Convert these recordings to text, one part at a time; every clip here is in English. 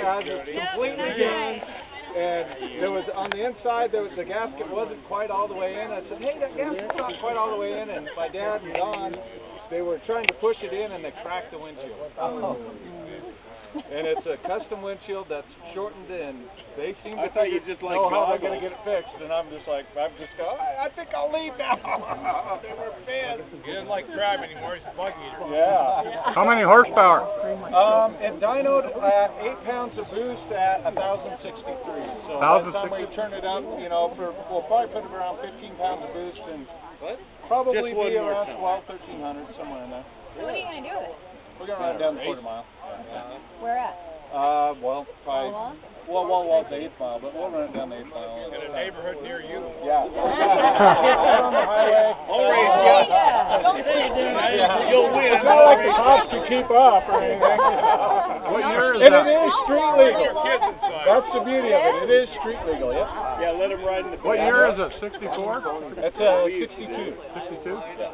as it's completely done. And there was, on the inside, there was, the gasket wasn't quite all the way in. I said, hey, that gasket's not quite all the way in. And my dad and Don, they were trying to push it in and they cracked the windshield. Oh. And it's a custom windshield that's shortened, and they seem to know how they're going to get it fixed. And I'm just going, I think I'll leave now. They were fans. He doesn't like crab anymore. He's a bug eater. Yeah. How many horsepower? It dynoed 8 pounds of boost at 1,063. So by the time we turn it up, you know, we'll probably put around 15 pounds of boost, and probably be around 1,200, 1,300, somewhere in there. So what are you going to do with it? We're going to run it down the quarter mile. Where at? Well, probably, well, the 8th mile, but we'll run it down the 8th mile. In a neighborhood near you? Yeah. Right on the highway. I'll raise you up. You'll win. It's not like the cops can keep up or anything. What year is and that? it is street legal. Kids inside. That's the beauty of it. It is street legal, yep. Yeah, let them ride in the What year is it? 64? It's 62. 62? Yeah.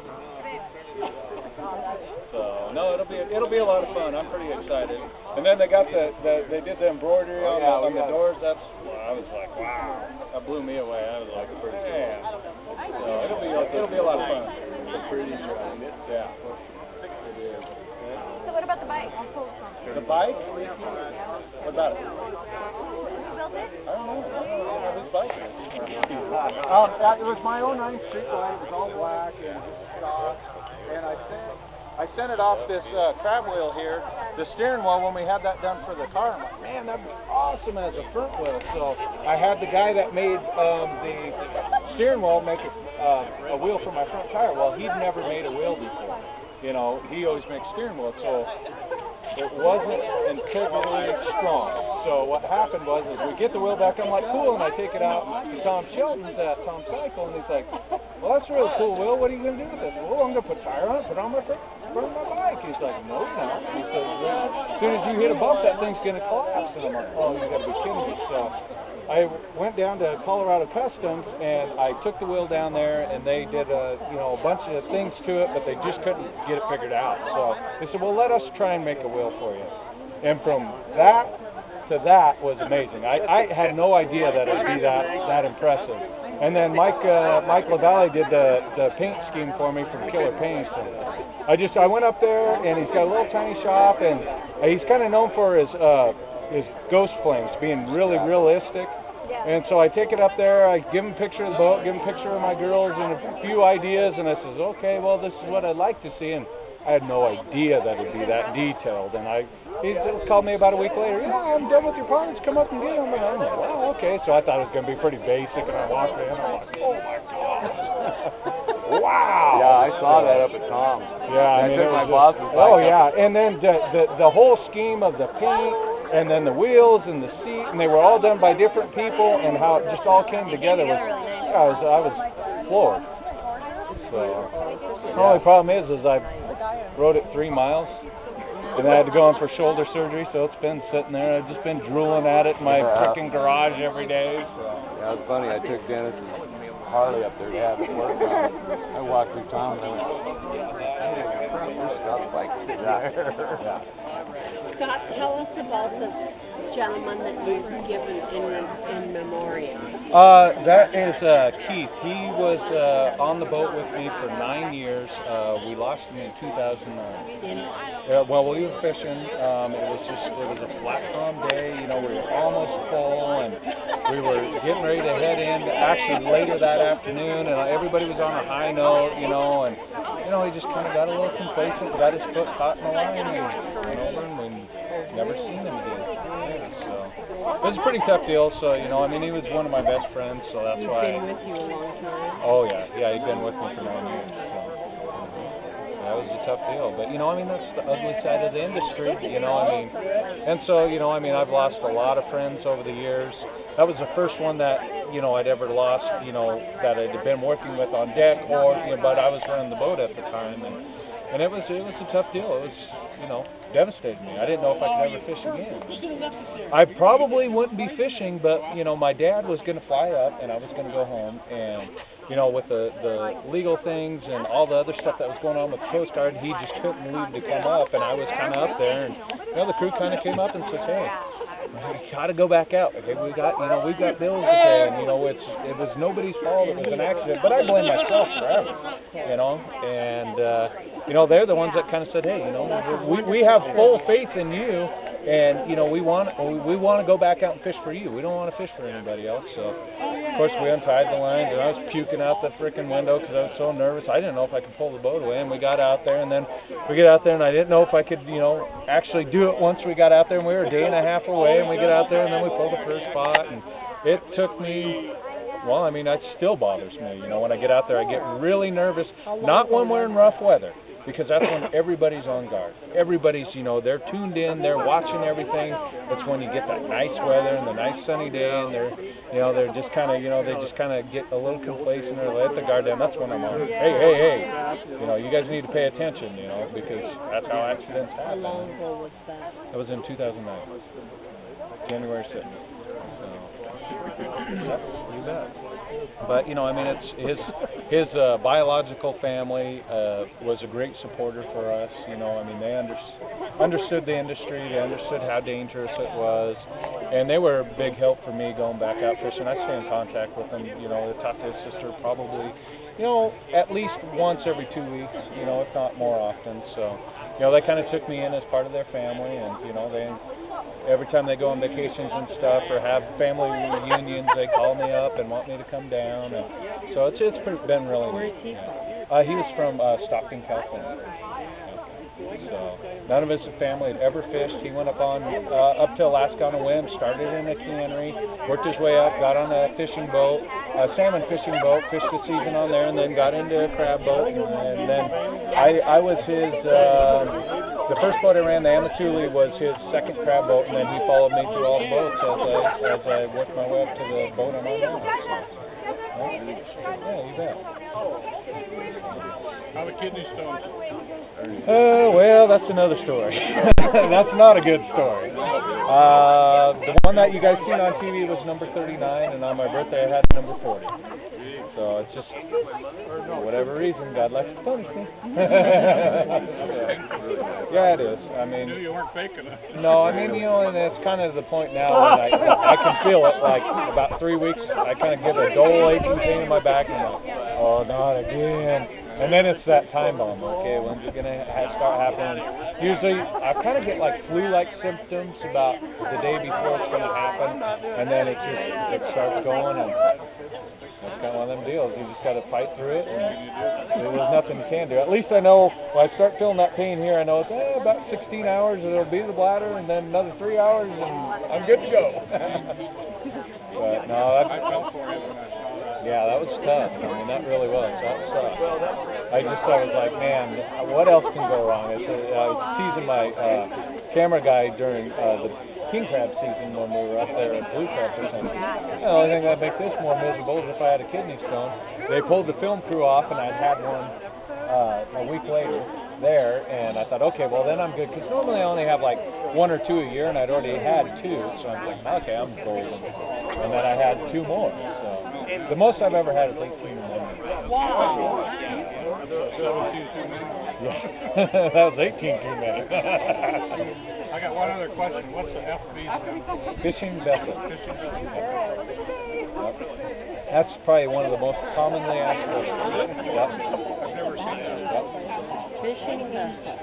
So no, it'll be a lot of fun. I'm pretty excited. And then they got they did the embroidery on the doors. That's I was like, wow, that blew me away. I was like, man. So it'll be a lot of fun. It's pretty dry. Yeah. It is. So what about the bike? The bike? What about it? Who built it? I don't know whose bike it is. It was my 09 Street Glide. It was all black and just stock. And I sent it off this crab wheel here, the steering wheel, when we had that done for the car. I'm like, man, that'd be awesome as a front wheel. So I had the guy that made the steering wheel make a wheel for my front tire. Well, he'd never made a wheel before. You know, he always makes steering wheels, so it wasn't integrally strong. So what happened was, we get the wheel back, I'm like, cool, and I take it out to Tom Shelton's at Tom Cycle, and he's like, well, that's a really cool wheel, what are you going to do with this? Well, I'm going to put a tire on it, put it on my front of my bike. He's like, no, you're not. He says, well, as soon as you hit a bump, that thing's going to collapse. And I'm like, oh, you got to be kidding me. So I went down to Colorado Customs, and I took the wheel down there, and they did a bunch of things to it, but they just couldn't get it figured out. So they said, well, let us try and make a wheel for you. And from that to that was amazing. I had no idea that it would be that impressive. And then Mike LaValle did the paint scheme for me from Killer Paints. And I went up there, and he's got a little tiny shop, and he's kind of known for his ghost flames being really realistic. And so I take it up there, I give him a picture of the boat, give him a picture of my girls and a few ideas, and I says, okay, well, this is what I'd like to see. And I had no idea that it'd be that detailed. And he called me about a week later, yeah, I'm done with your parts, come up and get them. And I'm like, wow, okay. So I thought it was going to be pretty basic, and I walked in, and I'm like, oh my God. Wow. Yeah, I saw that up at Tom's. Yeah, I took my boss's bike. Oh, yeah. And then the whole scheme of the paint, and then the wheels and the seat, and they were all done by different people, and how it just all came together was, I was floored. So the only problem is I rode it 3 miles, and I had to go in for shoulder surgery, so it's been sitting there. I've just been drooling at it in my freaking garage every day. So. Yeah, it's funny. I took Dennis and Harley up there to have it worked on. I walked through town and I went, Scott's bike sitting there. Yeah. Scott, tell us about the gentleman that you've given in memoriam. That is Keith. He was on the boat with me for 9 years. We lost him in 2009. Well, we were fishing. It was a flat calm day. You know, we were almost full, and we were getting ready to head in. Actually, later that afternoon, and everybody was on a high note. You know, and he just kind of got a little complacent, got his foot caught in the line, and went over, and we never seen him again. So it was a pretty tough deal. So he was one of my best friends. So that's why. He's been with you a long time. Oh yeah, he'd been with me for 9 years. So that was a tough deal. But that's the ugly side of the industry. And so I've lost a lot of friends over the years. That was the first one that I'd ever lost. That I'd been working with on deck, but I was running the boat at the time, and it was a tough deal. It was devastated me. I didn't know if I could ever fish again. I probably wouldn't be fishing, but my dad was going to fly up, and I was going to go home, and with the legal things and all the other stuff that was going on with the Coast Guard, he just couldn't leave to come up, and I was kind of up there, and the crew kind of came up and said, hey, got to go back out. Okay, we've got bills to pay, and it was nobody's fault. It was an accident, but I blame myself forever. And they're the ones that kind of said, hey, we have full faith in you, and we want to go back out and fish for you. We don't want to fish for anybody else. So of course we untied the lines, and I was puking out the freaking window because I was so nervous. I didn't know if I could pull the boat away, and we got out there, and then we get out there, and I didn't know if I could actually do it once we got out there, and we were a day and a half away, and we get out there, and then we pulled the first spot, and it took me. Well, I mean, that still bothers me. When I get out there, I get really nervous. Not when we're in rough weather, because that's when everybody's on guard. Everybody's, they're tuned in, they're watching everything. It's when you get that nice weather and the nice sunny day, and they're just kind of, they just kind of get a little complacent or let the guard down. That's when I'm on. Hey, you guys need to pay attention, because that's how accidents happen. How long ago was that? That was in 2009, January 6th. Yep, you bet. But it's his biological family was a great supporter for us. They understood the industry, they understood how dangerous it was, and they were a big help for me going back out fishing. I stay in contact with them. I talk to his sister probably, at least once every 2 weeks, if not more often. So, they kind of took me in as part of their family, and they. Every time they go on vacations and stuff or have family reunions, they call me up and want me to come down. And so it's been really Where neat. is he from? He was from Stockton, California. So none of his family had ever fished. He went up to Alaska on a whim, started in a cannery, worked his way up, got on a fishing boat, a salmon fishing boat, fished the season on there, and then got into a crab boat. And then I was his. The first boat I ran, the Amatuli, was his second crab boat, and then he followed me through all the boats as I worked my way up to the boat I'm on now. So, yeah, you bet. How the kidney stones? Well, that's another story. That's not a good story. The one that you guys seen on TV was number 39, and on my birthday I had number 40. So it's just, for whatever reason, God likes to punish me. Yeah, it is. I mean, I knew you weren't faking it. no, I mean, and it's kind of the point now when I can feel it. Like about 3 weeks, I kind of get a dull aching pain in my back, and I'm like, oh, not again. And then it's that time bomb. Okay, when's it gonna start happening? Usually, I kind of get like flu-like symptoms about the day before it's gonna happen, and then it starts going, and that's kind of one of them deals. You just got to fight through it, and there's nothing you can do. At least I know when I start feeling that pain here, I know it's about 16 hours, it'll be the bladder, and then another 3 hours, and I'm good to go. But no, I felt for you when I saw that. yeah, that was tough. I mean, that really was. That sucked. I was like, man, what else can go wrong? I was teasing my camera guy during the king crab season when we were up there at blue crab fishing. The only thing that makes this more miserable is if I had a kidney stone. They pulled the film crew off, and I'd had one a week later there, and I thought, okay, well then I'm good, because normally I only have like 1 or 2 a year, and I'd already had 2, so I'm like, okay, I'm golden. And then I had 2 more, so the most I've ever had is 18 in 1 year. Wow. Yeah, that was 18 too many. I got one other question. What's the FB stand for? Fishing vessel. Fishing vessel. Yep. That's probably one of the most commonly asked questions. Yep. I've never seen that. Yep. Fishing vessel.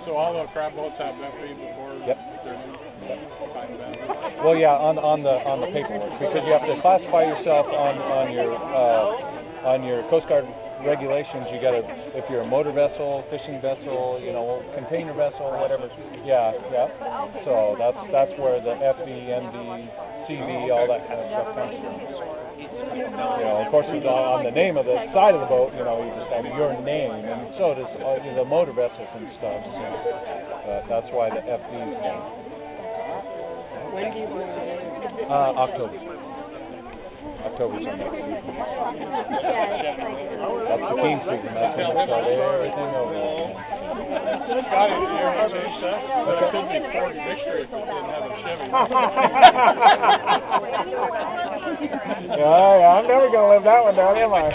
So all the crab boats have FB before Yep. there's time bound. Well, yeah, on the paperwork, because you have to classify yourself on your Coast Guard regulations. You got to, if you're a motor vessel, fishing vessel, container vessel, whatever. Yeah. So that's where the FV, MV, CV, all that kind of stuff comes from. Of course, on the name of the side of the boat, you just have your name, and so does the motor vessels and stuff. So that's why the FVs come. When do you go? October. October's on next season. That's the team season. That's when we start everything over again. Got it. You changed that? But it could be Ford Victory if it didn't have a Chevy. Yeah, I'm never going to live that one down, am I?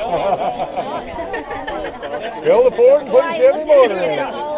Build a Ford and put a Chevy motor in it.